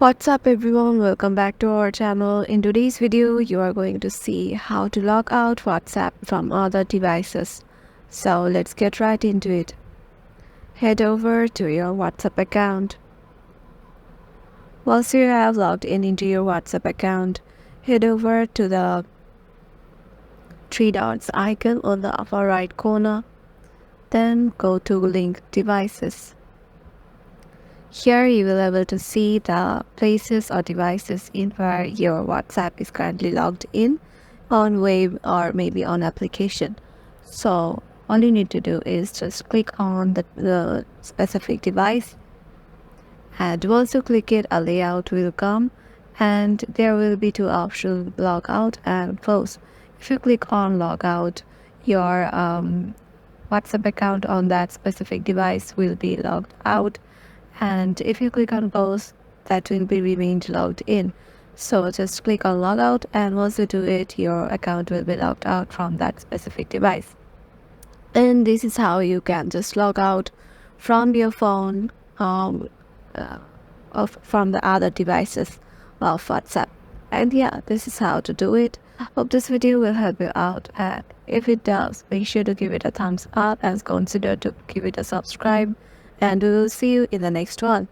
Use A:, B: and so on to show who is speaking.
A: What's up everyone, welcome back to our channel. In today's video you are going to see how to log out WhatsApp from other devices. So let's get right into it. Head over to your WhatsApp account. Once you have logged in into your WhatsApp account, head over to the three dots icon on the upper right corner. Then go to link devices. Here you will be able to see the places or devices in where your WhatsApp is currently logged in on web or maybe on application. So all you need to do is just click on the specific device, and once you click it, a layout will come and there will be two options, log out and close. If you click on log out, your WhatsApp account on that specific device will be logged out, and if you click on close, that will be remained logged in. So just click on logout, and once you do it, your account will be logged out from that specific device. And this is how you can just log out from your phone from the other devices of WhatsApp. And yeah, this is how to do it. Hope this video will help you out, and if it does, make sure to give it a thumbs up and consider to give it a subscribe, and we will see you in the next one.